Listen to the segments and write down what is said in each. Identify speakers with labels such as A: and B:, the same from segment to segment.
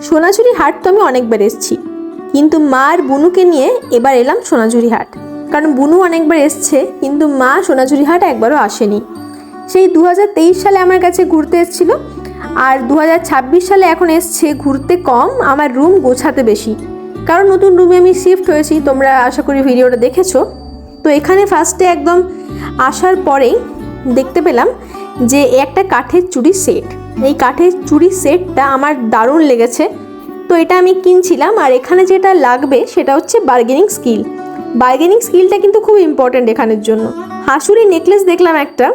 A: সোনাঝুরি হাট তো আমি অনেকবার এসেছি, কিন্তু মা আর বুনুকে নিয়ে এবার এলাম সোনাঝুরি হাট। কারণ বুনু অনেকবার এসছে, কিন্তু মা সোনাঝুরি হাট একবারও আসেনি। সেই 2023 সালে আমার কাছে ঘুরতে এসেছিলো, আর 2026 সালে এখন এসছে ঘুরতে কম, আমার রুম গোছাতে বেশি। কারণ নতুন রুমে আমি শিফট হয়েছি, তোমরা আশা করি ভিডিওটা দেখেছো। তো এখানে ফার্স্টে একদম আসার পরেই দেখতে পেলাম যে একটা কাঠের চুড়ির সেট। এই কাঠের চুড়ির সেটটা আমার দারুণ লেগেছে, তো এটা আমি কিনছিলাম। আর এখানে যেটা লাগবে সেটা হচ্ছে বার্গেনিং স্কিল। বার্গেনিং স্কিলটা কিন্তু খুব ইম্পর্ট্যান্ট এখানের জন্য। হাসুলি নেকলেস দেখলাম একটা,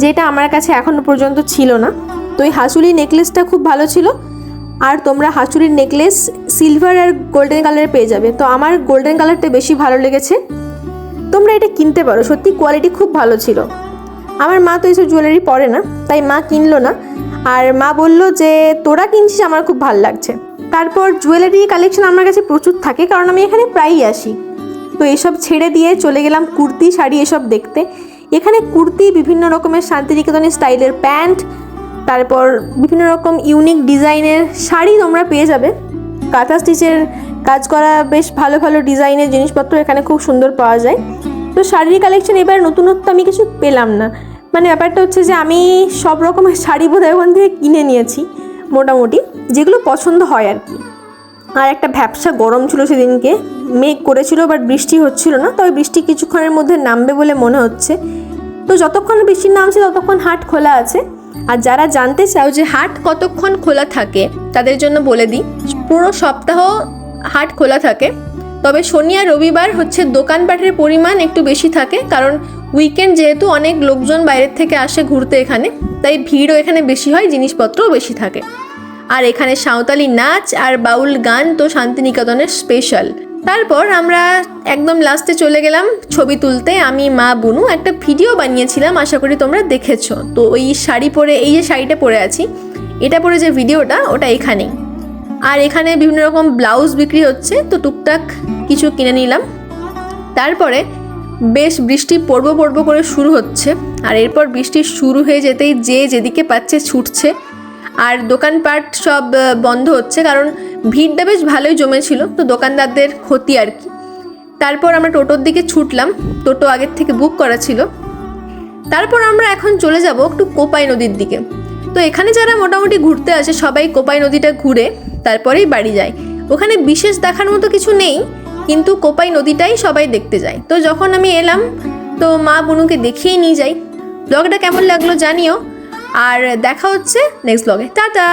A: যেটা আমার কাছে এখনও পর্যন্ত ছিল না। তো এই হাসুলি নেকলেসটা খুব ভালো ছিল। আর তোমরা হাসুলির নেকলেস সিলভার আর গোল্ডেন কালারে পেয়ে যাবে। তো আমার গোল্ডেন কালারটা বেশি ভালো লেগেছে, তোমরা এটা কিনতে পারো, সত্যি কোয়ালিটি খুব ভালো ছিল। আমার মা তো এইসব জুয়েলারি পরে না, তাই মা কিনলো না। আর মা বলল যে তোরা কিনছিস, আমার খুব ভালো লাগছে। তারপর জুয়েলারি কালেকশন আমার কাছে প্রচুর থাকে, কারণ আমি এখানে প্রায়ই আসি। তো এসব ছেড়ে দিয়ে চলে গেলাম কুর্তি শাড়ি এসব দেখতে। এখানে কুর্তি, বিভিন্ন রকমের শান্তিনিকেতনের স্টাইলের প্যান্ট, তারপর বিভিন্ন রকম ইউনিক ডিজাইনের শাড়ি তোমরা পেয়ে যাবে। কাঁথা স্টিচের কাজ করা বেশ ভালো ভালো ডিজাইনের জিনিসপত্র এখানে খুব সুন্দর পাওয়া যায়। তো শাড়ির কালেকশন এবার নতুনত্ব আমি কিছু পেলাম না। মানে ব্যাপারটা হচ্ছে যে আমি সব রকমের শাড়ি বোধহয় ওখান থেকে কিনে নিয়েছি মোটামুটি, যেগুলো পছন্দ হয় আর কি। আর একটা ভ্যাপসা গরম ছিল সেদিনকে, মেঘ করেছিল, বাট বৃষ্টি হচ্ছিল না। তবে বৃষ্টি কিছুক্ষণের মধ্যে নামবে বলে মনে হচ্ছে। তো যতক্ষণ বৃষ্টি নামছে ততক্ষণ হাট খোলা আছে। আর যারা জানতে চাও যে হাট কতক্ষণ খোলা থাকে, তাদের জন্য বলে দিই, পুরো সপ্তাহ হাট খোলা থাকে। তবে শনি আর রবিবার হচ্ছে দোকানপাটের পরিমাণ একটু বেশি থাকে, কারণ উইকেন্ড যেহেতু অনেক লোকজন বাইরের থেকে আসে ঘুরতে এখানে, তাই ভিড়ও এখানে বেশি হয়, জিনিসপত্রও বেশি থাকে। আর এখানে সাঁওতালি নাচ আর বাউল গান তো শান্তিনিকেতনের স্পেশাল। তারপর আমরা একদম লাস্টে চলে গেলাম ছবি তুলতে। আমি, মা, বুনু একটা ভিডিও বানিয়েছিলাম, আশা করি তোমরা দেখেছো। তো ওই শাড়ি পরে, এই যে শাড়িটা পরে আছি, এটা পরে যে ভিডিওটা, ওটা এখানেই। আর এখানে বিভিন্ন রকম ব্লাউজ বিক্রি হচ্ছে, তো টুকটাক কিছু কিনে নিলাম। তারপরে বেশ বৃষ্টি পড়বো করে শুরু হচ্ছে। আর এরপর বৃষ্টি শুরু হয়ে যেতেই যে যেদিকে পাচ্ছে ছুটছে। আর দোকানপাট সব বন্ধ হচ্ছে, কারণ ভিড়টা বেশ ভালোই জমেছিল, তো দোকানদারদের ক্ষতি আর কি। তারপর আমরা টোটোর দিকে ছুটলাম, টোটো আগের থেকে বুক করা ছিল। তারপর আমরা এখন চলে যাব একটু কোপাই নদীর দিকে। তো এখানে যারা মোটামুটি ঘুরতে আসে সবাই কোপাই নদীটা ঘুরে তারপরেই বাড়ি যায়। ওখানে বিশেষ দেখার মতো কিছু নেই, কিন্তু কোপাই নদীটাই সবাই দেখতে যায়। তো যখন আমি এলাম, তো মা বুনুকে দেখিয়েই নিয়ে যাই। ব্লগটা কেমন লাগলো জানিও, আর দেখা হচ্ছে নেক্সট ব্লগে। টাটা।